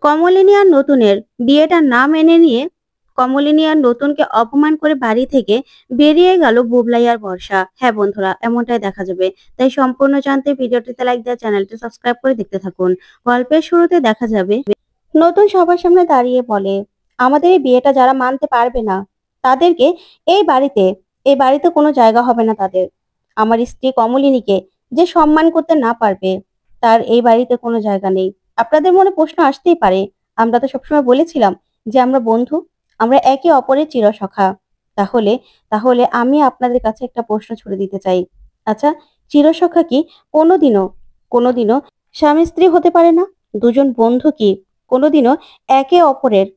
কমলিনী আর নতুনের বিয়েটা না মেনে নিয়ে কমলিনী আর নতুনকে অপমান করে বাড়ি থেকে বেরিয়ে গেল বুবলাই আর বর্ষা। হ্যাঁ বন্ধুরা, এমনটাই দেখা যাবে। তাই সম্পূর্ণ জানতে ভিডিওটিতে লাইক দিয়ে চ্যানেলটি সাবস্ক্রাইব করে দেখতে থাকুন। গল্পের শুরুতে দেখা যাবে নতুন সবার সামনে দাঁড়িয়ে বলে, আমাদের এই বিয়েটা যারা মানতে পারবে না তাদেরকে এই বাড়িতে এই বাড়িতে কোনো জায়গা হবে না তাদের। আমার স্ত্রী কমলিনীকে যে সম্মান করতে না পারবে তার এই বাড়িতে কোনো জায়গা নেই। আপনাদের মনে প্রশ্ন আসতেই পারে, আমরা তো সবসময় বলেছিলাম যে আমরা বন্ধু, আমরা একে অপরের চিরসখা। তাহলে তাহলে আমি আপনাদের কাছে একটা প্রশ্ন ছুড়ে দিতে চাই। আচ্ছা, চিরসখা কি কোনোদিনও কোনোদিনও স্বামী স্ত্রী হতে পারে না? দুজন বন্ধু কি কোনোদিনও একে অপরের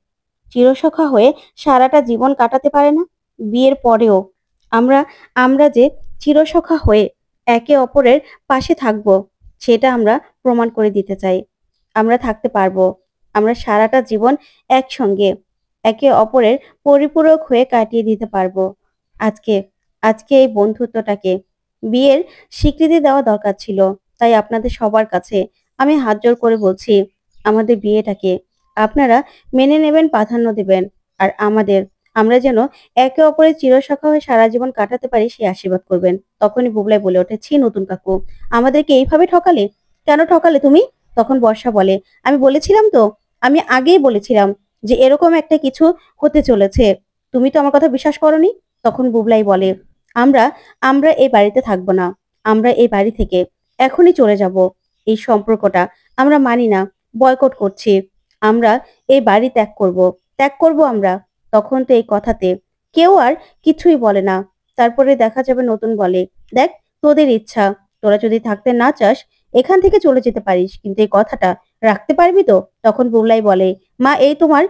চিরসখা হয়ে সারাটা জীবন কাটাতে পারে না? বিয়ের পরেও আমরা আমরা যে চিরসখা হয়ে একে অপরের পাশে থাকবো, সেটা আমরা প্রমাণ করে দিতে চাই। আমরা থাকতে পারবো। আমরা সারাটা জীবন একসঙ্গে একে অপরের পরিপূরক হয়ে কাটিয়ে দিতে পারবো। আজকে আজকে এই বন্ধুত্বটাকে বিয়ের স্বীকৃতি দেওয়া দরকার ছিল। তাই আপনাদের সবার কাছে আমি হাত জোড় করে বলছি, আমাদের বিয়েটাকে আপনারা মেনে নেবেন, প্রাধান্য দেবেন। আর আমরা যেন একে অপরের চিরসখা হয়ে সারা জীবন কাটাতে পারি সেই আশীর্বাদ করবেন। তখনই বুবলাই বলে ওঠে, ছি নতুন কাকু, আমাদেরকে এইভাবে ঠকালে? কেন ঠকালে তুমি? তখন বর্ষা বলে, আমি বলেছিলাম তো, আমি আগেই বলেছিলাম যে এরকম একটা কিছু হতে চলেছে। তুমি তো আমার কথা বিশ্বাস করোনি। তখন বুবলাই বলে, আমরা আমরা এই বাড়িতে থাকবো না। আমরা এই বাড়ি থেকে এখনই চলে যাব। এই সম্পর্কটা আমরা মানি না, বয়কট করছি। আমরা এই বাড়ি ত্যাগ করব আমরা। তখন তো এই কথাতে কেউ আর কিছুই বলে না। তারপরে দেখা যাবে নতুন বলে, দেখ, তোদের ইচ্ছা, তোরা যদি থাকতে না চাস এখান থেকে চলে যেতে পারিস, কিন্তু এই কথাটা রাখতে পারবি তো? তখন বুবলাই বলে, মা এই তোমার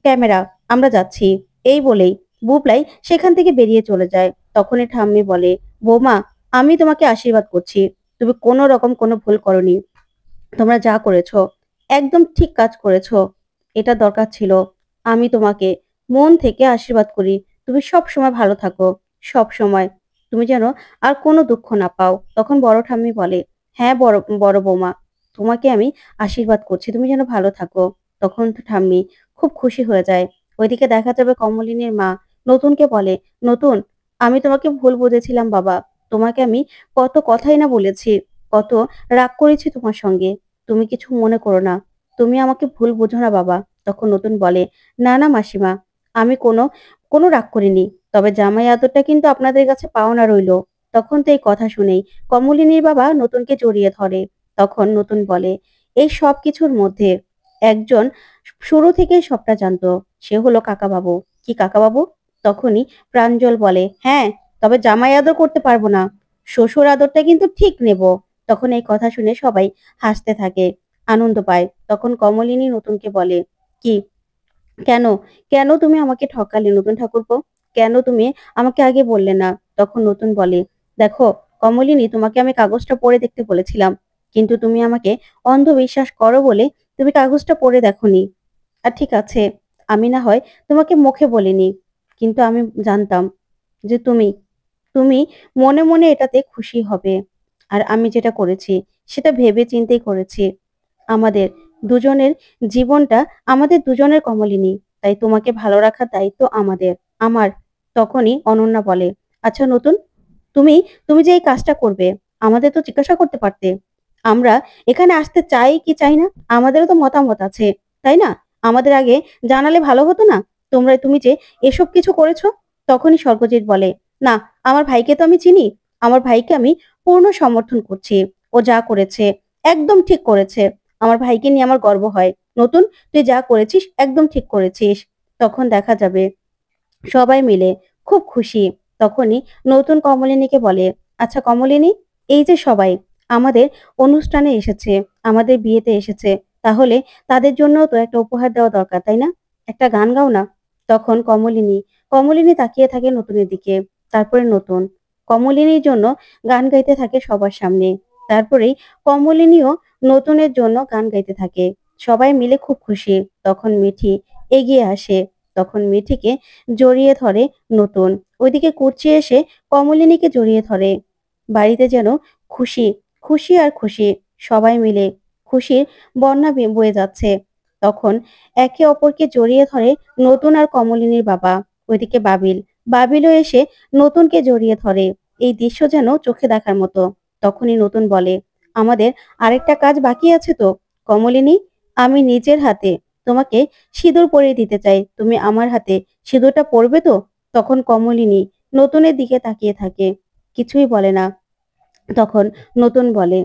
ক্যামেরা, আমরা যাচ্ছি। এই বলেই বুবলাই সেখান থেকে বেরিয়ে চলে যায়। তখনই ঠাম্মি বলে, বৌমা, আমি তোমাকে আশীর্বাদ করছি। তুমি কোনো রকম কোনো ভুল করনি। তোমরা যা করেছো একদম ঠিক কাজ করেছো। এটা দরকার ছিল। আমি তোমাকে মন থেকে আশীর্বাদ করি, তুমি সব সময় ভালো থাকো। সব সময় তুমি যেন আর কোনো দুঃখ না পাও। তখন বড় ঠাম্মি বলে, হ্যাঁ বড় বড় বৌমা, তোমাকে আমি আশীর্বাদ করছি, তুমি যেন ভালো থাকো। তখন তো ঠাম্মি খুব খুশি হয়ে যায়। ওইদিকে দেখা যাবে কমলিনীর মা নতুনকে বলে, নতুন, আমি তোমাকে ভুল বুঝেছিলাম বাবা। তোমাকে আমি কত কথাই না বলেছি, কত রাগ করেছি তোমার সঙ্গে। তুমি কিছু মনে করো না, তুমি আমাকে ভুল বুঝো না বাবা। তখন নতুন বলে, না না মাসিমা, আমি কোনো কোনো রাগ করিনি, তবে জামাই আদরটা কিন্তু আপনাদের কাছে পাওনা রইলো। তখন তো এই কথা শুনেই কমলিনীর বাবা নতুনকে জড়িয়ে ধরে। তখন নতুন বলে, এই সব কিছুর মধ্যে একজন শুরু থেকেই সবটা জানতো, সে হলো কাকাবাবু। কি কাকাবাবু? তখনই প্রাঞ্জল বলে, হ্যাঁ, তবে জামাই আদর করতে পারবো না, শ্বশুর আদরটা কিন্তু ঠিক নেব। তখন এই কথা শুনে সবাই হাসতে থাকে, আনন্দ পায়। তখন কমলিনী নতুনকে বলে, কি, কেন কেন তুমি আমাকে ঠকালে নতুন ঠাকুরপো? কেন তুমি আমাকে আগে বললে না? তখন নতুন বলে, দেখো কমলিনী, তোমাকে আমি কাগজটা পড়ে দেখতে বলেছিলাম, কিন্তু তুমি আমাকে অন্ধবিশ্বাস করো বলে তুমি কাগজটা পড়ে দেখোনি। আর ঠিক আছে, আমি না হয় তোমাকে মুখে বলিনি, কিন্তু আমি জানতাম যে তুমি তুমি মনে মনে এটাতে খুশি হবে। আর আমি যেটা করেছি সেটা ভেবে চিন্তেই করেছি। আমাদের দুজনের জীবনটা আমাদের দুজনের কমলিনী, তাই তোমাকে ভালো রাখার দায়িত্ব আমাদের, আমার। তখনই অনন্যা বলে, আচ্ছা নতুন, তুমি তুমি যে এই কাজটা করবে আমাদের তো জিজ্ঞাসা করতে পারতে। আমরা এখানে আসতে চাই কি চাই না আমাদেরও তো মতামত আছে, তাই না? আমাদের আগে জানালে ভালো হতো না? তুমি যে এসব কিছু করেছো। তখনই স্বর্গজিৎ বলে, না, আমার ভাইকে তো আমি চিনি, আমার ভাইকে আমি পূর্ণ সমর্থন করছি। ও যা করেছে একদম ঠিক করেছে। আমার ভাইকে নিয়ে আমার গর্ব হয়। নতুন, তুই যা করেছিস একদম ঠিক করেছিস। তখন দেখা যাবে সবাই মিলে খুব খুশি। তখনই নতুন কমলিনীকে বলে, আচ্ছা কমলিনী, এই যে সবাই আমাদের অনুষ্ঠানে এসেছে, আমাদের বিয়েতে এসেছে, তাহলে তাদের জন্য তো একটা উপহার দেওয়া দরকার, তাই না? একটা গান গাও না। তখন কমলিনী তাকিয়ে থাকে নতুনের দিকে। তারপরে নতুন কমলিনীর জন্য গান গাইতে থাকে সবার সামনে। তারপরেই কমলিনীও নতুনের জন্য গান গাইতে থাকে। সবাই মিলে খুব খুশি। তখন মিঠি এগিয়ে আসে। তখন মিঠিকে জড়িয়ে ধরে নতুন। ওইদিকে কুর্চি এসে কমলিনীকে জড়িয়ে ধরে। বাড়িতে যেন খুশি, খুশি আর খুশি। সবাই মিলে খুশির বন্যা বয়ে যাচ্ছে। তখন একে অপরকে জড়িয়ে ধরে নতুন আর কমলিনীর বাবা। ওইদিকে বাবিলও এসে নতুনকে জড়িয়ে ধরে। এই দৃশ্য যেন চোখে দেখার মতো। তখনই নতুন বলে, আমাদের আরেকটা কাজ বাকি আছে তো কমলিনী। আমি নিজের হাতে তোমাকে সিঁদুর পরিয়ে দিতে চাই, তুমি আমার হাতে সিঁদুরটা পরবে তো? তখন কমলিনী নতুনের দিকে তাকিয়ে থাকে, কিছুই বলে না। তখন নতুন বলে,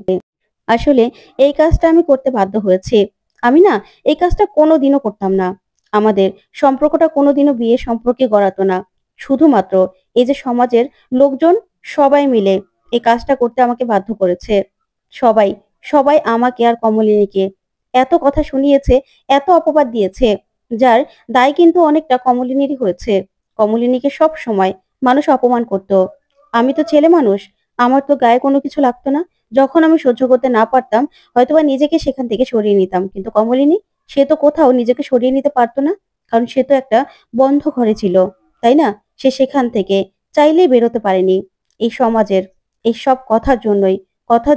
আসলে এই কাজটা আমি করতে বাধ্য হয়েছি। আমি না এই কাজটা কোনোদিনও করতাম না। আমাদের সম্পর্কটা কোনোদিনও বিয়ের সম্পর্কে গড়াতো না। শুধুমাত্র এই যে সমাজের লোকজন সবাই মিলে এই কাজটা করতে আমাকে বাধ্য করেছে। সবাই সবাই আমাকে আর কমলিনীকে এত কথা শুনিয়েছে, এত অপবাদ দিয়েছে, যার দায় কিন্তু অনেকটা কমলিনীরই হয়েছে। কমলিনীকে সব সময় মানুষ অপমান করত। আমি তো ছেলে মানুষ, আমার তো গায়ে কোনো কিছু লাগতো না। যখন আমি সহ্য করতে না পারতাম, হয়তোবা নিজেকে সেখান থেকে সরিয়ে নিতাম। কিন্তু কমলিনী, সে তো কোথাও নিজেকে সরিয়ে নিতে পারতো না। কারণ সে তো একটা বন্ধ ঘরে ছিল, তাই না? সে সেখান থেকে চাইলেই বেরোতে পারেনি। এই সমাজের এই সব কথার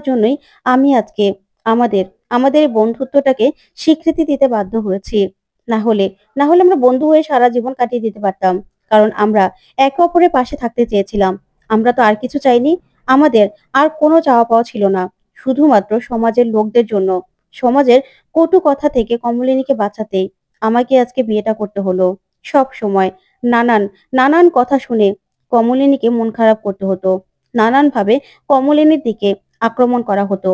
জন্যই আমি আজকে আমাদের আমাদের এই বন্ধুত্বটাকে স্বীকৃতি দিতে বাধ্য হয়েছি। না হলে না হলে আমরা বন্ধু হয়ে সারা জীবন কাটিয়ে দিতে পারতাম। কারণ আমরা একে অপরের পাশে থাকতে চেয়েছিলাম। আমরা তো আর কিছু চাইনি। আমাদের আর কোনো চাওয়া পাওয়া ছিল না। শুধুমাত্র সমাজের লোকদের জন্য, সমাজের কটু কথা থেকে কমলিনীকে বাঁচাতে আমাকে আজকে বিয়েটা করতে হলো। সব সময় নানান নানান কথা শুনে কমলিনীকে মন খারাপ করতে হতো। নানানভাবে কমলিনীর দিকে আক্রমণ করা হতো।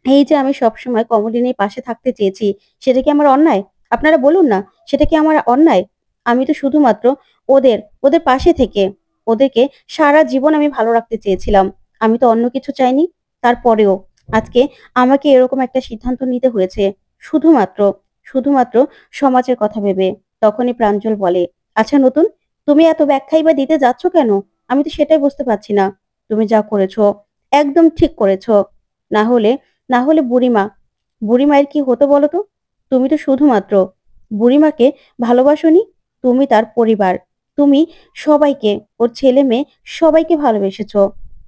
এই যে আমি সবসময় কমলিনীর পাশে থাকতে চেয়েছি, সেটা কি আমার অন্যায়? আপনারা বলুন না, সেটা কি আমার অন্যায়? আমি তো শুধুমাত্র ওদের ওদের পাশে থেকে ওদেরকে সারা জীবন আমি ভালো রাখতে চেয়েছিলাম। আমি তো অন্য কিছু চাইনি। তারপরেও আজকে আমাকে এরকম একটা সিদ্ধান্ত নিতে হয়েছে, শুধুমাত্র শুধুমাত্র সমাজের কথা ভেবে। তখনই প্রাঞ্জল বলে, আচ্ছা নতুন, তুমি এত ব্যাখ্যাই বা দিতে যাচ্ছ কেন? আমি তো সেটাই বুঝতে পারছি না। তুমি যা করেছো একদম ঠিক করেছো। না হলে না হলে বুড়িমায়ের কি হতো বলো তো? তুমি তো শুধুমাত্র বুড়িমাকে ভালোবাসোনি, তুমি তার পরিবার, তুমি সবাইকে, ওর ছেলে মেয়ে সবাইকে ভালোবেসেছো।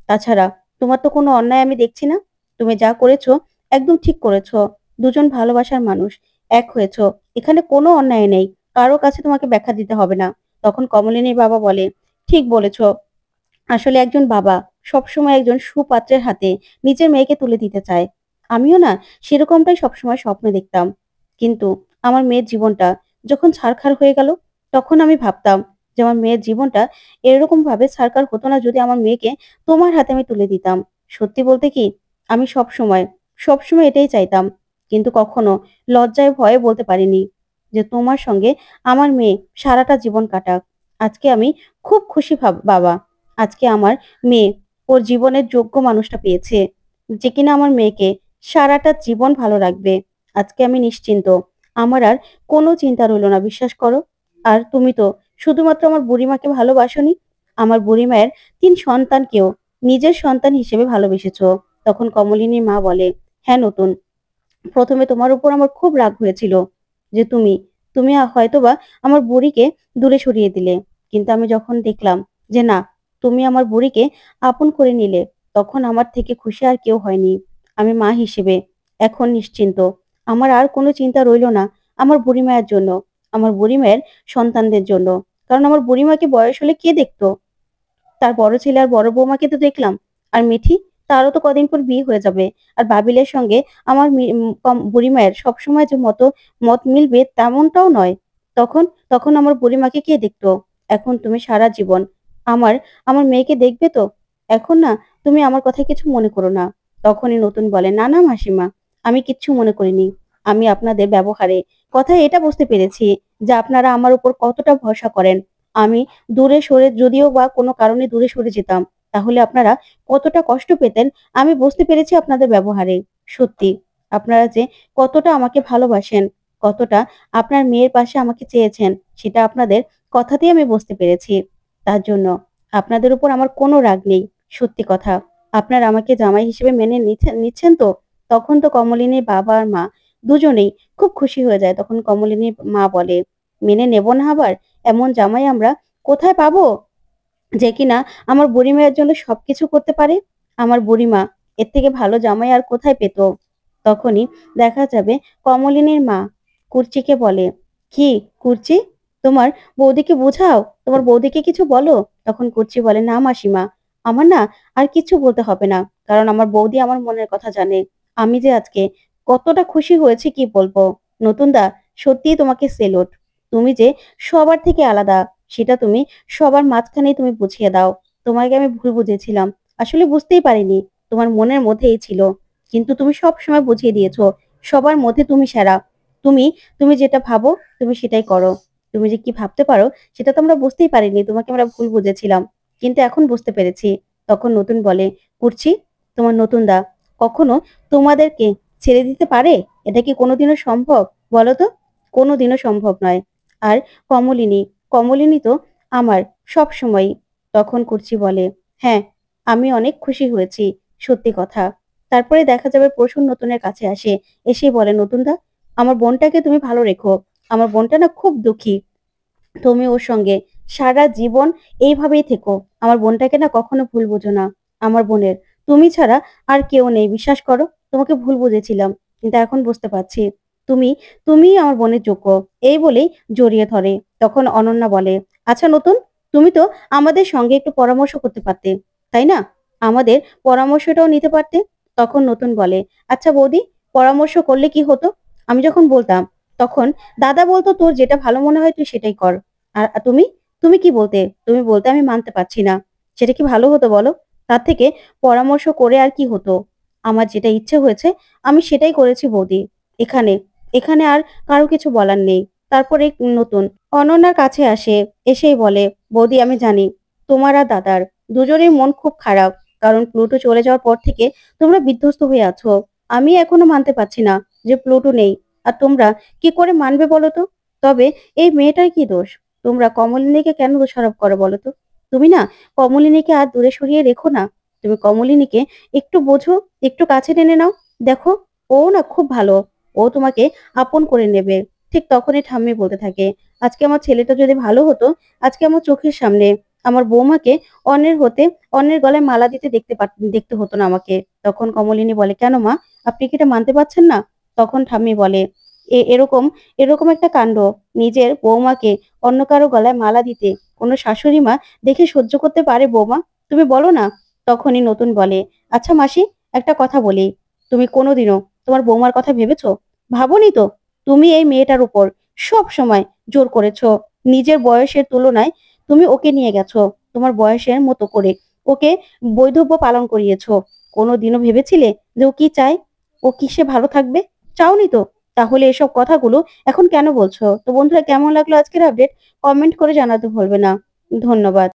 তাছাড়া তোমার তো কোনো অন্যায় আমি দেখছি না। তুমি যা করেছো একদম ঠিক করেছো। দুজন ভালোবাসার মানুষ এক হয়েছো, এখানে কোনো অন্যায় নেই। কারো কাছে তোমাকে ব্যাখ্যা দিতে হবে না। তখন কমলিনীর বাবা বলে, ঠিক বলেছো। আসলে একজন বাবা সবসময় একজন সুপাত্রের হাতে নিজের মেয়েকে তুলে দিতে চায়। আমিও না সেরকমটাই সবসময় স্বপ্ন দেখতাম। কিন্তু আমার মেয়ের জীবনটা যখন ছারখার হয়ে গেল, তখন আমি ভাবতাম যে আমার মেয়ের জীবনটা এরকম ভাবে ছারখার হতো না যদি আমার মেয়েকে তোমার হাতে আমি তুলে দিতাম। সত্যি বলতে কি, আমি সবসময় এটাই চাইতাম। কিন্তু কখনো লজ্জায় ভয়ে বলতে পারিনি যে তোমার সঙ্গে আমার মেয়ে সারাটা জীবন কাটাক। আজকে আমি খুব খুশি বাবা। আজকে আমার মেয়ে ওর জীবনের যোগ্য মানুষটা পেয়েছে, যে কিনা আমার মেয়েকে সারাটা জীবন ভালো রাখবে। আজকে আমি নিশ্চিন্ত। আমার আর কোনো চিন্তা রইলো না, বিশ্বাস করো। আর তুমি তো শুধুমাত্র আমার বুড়িমাকে ভালোবাসোনি, আমার বুড়িমায়ের ৩ সন্তানকেও নিজের সন্তান হিসেবে ভালোবেসেছো। তখন কমলিনীর মা বলে, হ্যাঁ নতুন, প্রথমে তোমার উপর আমার খুব রাগ হয়েছিল যে তুমি হয়তোবা আমার বুড়িকে দূরে সরিয়ে দিলে। কিন্তু আমি যখন দেখলাম যে না, তুমি আমার বুড়িকে আপন করে নিলে, তখন আমার থেকে খুশি আর কেউ হয়নি। আমি মা হিসেবে এখন নিশ্চিন্ত। আমার আর কোনো চিন্তা রইলো না আমার বুড়ি মায়ের জন্য, আমার বুড়ি মায়ের সন্তানদের জন্য। কারণ আমার বুড়ি মাকে বয়স হলে কে দেখতো? তার বড় ছেলে আর বড় বৌমাকে তো দেখলাম। আর মিঠি, তারও তো কদিন পর বিয়ে হয়ে যাবে। আর বাবিলের সঙ্গে আমার বুড়িমায়ের সবসময় যে মত মিলবে তেমনটাও নয়। তখন তখন আমার বুড়িমাকে কে দেখতো? এখন তুমি সারা জীবন আমার আমার মেয়েকে দেখবে তো? এখন না, তুমি আমার কথা কিছু মনে করো না। তখনই নতুন বলে, না না মাসিমা, আমি কিচ্ছু মনে করিনি। আমি আপনাদের ব্যবহারে কথায় এটা বুঝতে পেরেছি যে আপনারা আমার উপর কতটা ভরসা করেন। আমি দূরে সরে যদিও বা কোনো কারণে দূরে সরে যেতাম, তাহলে আপনারা কতটা কষ্ট পেতেন আমি বুঝতে পেরেছি আপনাদের ব্যবহারে। সত্যি আপনারা যে কতটা আমাকে ভালোবাসেন, কতটা আপনার মেয়ের পাশে আমাকে চেয়েছেন, সেটা আপনাদের কথাতেই আমি বুঝতে পেরেছি। তার জন্য আপনাদের উপর আমার কোনো রাগ নেই। সত্যি কথা, আপনারা আমাকে জামাই হিসেবে মেনে নিচ্ছেন তো? তখন তো কমলিনীর বাবা আর মা দুজনেই খুব খুশি হয়ে যায়। তখন কমলিনীর মা বলে, মেনে নেব না আবার? এমন জামাই আমরা কোথায় পাবো যে কিনা আমার বুড়িমায়ের জন্য সবকিছু করতে পারে? আমার বুড়িমা এর থেকে ভালো জামাই আর কোথায় পেত? তখনই দেখা যাবে কমলিনীর মা কুর্চিকে বলে, "কি কুর্চি? তোমার বৌদিকে বোঝাও, তোমার বৌদিকে কিছু বলো।" তখন কুর্চি বলে, "না মাসিমা, আমার না আর কিচ্ছু বলতে হবে না। কারণ আমার বৌদি আমার মনের কথা জানে। আমি যে আজকে কতটা খুশি হয়েছি কি বলবো। নতুন দা, সত্যিই তোমাকে সেলুট। তুমি যে সবার থেকে আলাদা সেটা তুমি সবার মাঝখানেই তুমি বুঝিয়ে দাও। তোমাকে আমি ভুল বুঝেছিলাম। আসলে বুঝতেই পারিনি। তোমার মনের মধ্যেই ছিল। কিন্তু তুমি সবসময় বুঝিয়ে দিয়েছো। সবার মধ্যে তুমি সেরা। তুমি তুমি যেটা ভাবো তুমি সেটাই করো। তুমি যে কি ভাবতে পারো সেটা তো আমরা বুঝতেই পারিনি। তোমাকে আমরা ভুল বুঝেছিলাম। কিন্তু এখন বুঝতে পেরেছি।" তখন নতুন বলে, "কুর্চি, তোমার নতুন দা কখনো তোমাদেরকে ছেড়ে দিতে পারে? এটা কি কোনোদিনও সম্ভব? বলো তো? কোনোদিনও সম্ভব নয়। আর কমলিনী, কমলিনী তো আমার সবসময়ই।" তখন কুর্চি বলে, "হ্যাঁ, আমি অনেক খুশি হয়েছি। সত্যি কথা।" তারপরে দেখা যাবে প্রসূন নতুনের কাছে আসে। এসেই বলে, "নতুন দা, আমার বোনটাকে তুমি ভালো রেখো। আমার বোনটা না খুব দুঃখী। তুমি ওর সঙ্গে সারা জীবন এইভাবেই থেকো। আমার বোনটাকে না কখনো ভুল বুঝো না। আমার বোনের তুমি ছাড়া আর কেউ নেই। বিশ্বাস করো, তোমাকে ভুল বুঝেছিলাম। কিন্তু এখন বুঝতে পারছি তুমি তুমিই আমার বোনের যোগ্য।" এই বলেই জড়িয়ে ধরে। তখন অনন্যা বলে, "আচ্ছা নতুন, তুমি তো আমাদের সঙ্গে একটু পরামর্শ করতে পারতে, তাই না? আমাদের পরামর্শটাও নিতে পারতে।" তখন নতুন বলে, "আচ্ছা বৌদি, পরামর্শ করলে কি হতো? আমি যখন বলতাম তখন দাদা বলতো, তোর যেটা ভালো মনে হয় তুই সেটাই কর। আর তুমি? তুমি কি বলতে? তুমি বলতে আমি মানতে পারছি না। সেটা কি ভালো হতো বলো? তার থেকে পরামর্শ করে আর কি হতো? আমার যেটা ইচ্ছে হয়েছে আমি সেটাই করেছি বৌদি। এখানে, এখানে আর কারো কিছু বলার নেই।" তারপরে নতুন অনন্যার কাছে আসে, এসেই বলে, "বৌদি আমি জানি তোমার আর দাদার দুজনের মন খুব খারাপ। কারণ প্লুটো চলে যাওয়ার পর থেকে তোমরা বিধ্বস্ত হয়ে আছো। আমি এখনো মানতে পারছি না যে প্লুটো নেই। আর তোমরা কি করে মানবে বলো তো? তবে এই মেয়েটার কি দোষ? তোমরা কমলিনীকে কেন দোষারোপ করো বলো তো? তুমি না কমলিনীকে আর দূরে সরিয়ে রেখো না। তুমি কমলিনীকে একটু বোঝো, একটু কাছে টেনে নাও। দেখো, ও না খুব ভালো। ও তোমাকে আপন করে নেবে।" ঠিক তখনই ঠাম্মি বলতে থাকে, "আজকে আমার ছেলেটা যদি ভালো হতো, আজকে আমার চোখের সামনে আমার বৌমাকে অন্যের হতে অন্যের গলায় মালা দিতে দেখতে হতো না আমাকে।" তখন কমলিনী বলে, "কেন মা? আপনি কি এটা মানতে পারছেন না?" তখন ঠাম্মি বলে, এরকম এরকম একটা কাণ্ড নিজের বৌমাকে অন্য কারো গলায় মালা দিতে কোনো শাশুড়ি মা দেখে সহ্য করতে পারে বৌমা? তুমি বলো না?" তখনই নতুন বলে, "আচ্ছা মাসি, একটা কথা বলি। তুমি কোনোদিনও তোমার বৌমার কথা ভেবেছো? ভাবোনি তো? তুমি এই মেয়েটার উপর সব সময় জোর করেছো। নিজের বয়সের তুলনায় তুমি ওকে নিয়ে গেছো তোমার বয়সের মতো করে। ওকে বৈধব্য পালন করিয়েছো। কোনোদিনও ভেবেছিলে যে ও কি চায়? ও কিসে ভালো থাকবে? চাওনি তো? তাহলে এসব কথাগুলো এখন কেন বলছো?" তো বন্ধুরা, কেমন লাগলো আজকের আপডেট? কমেন্ট করে জানাতে ভুলবে না। ধন্যবাদ।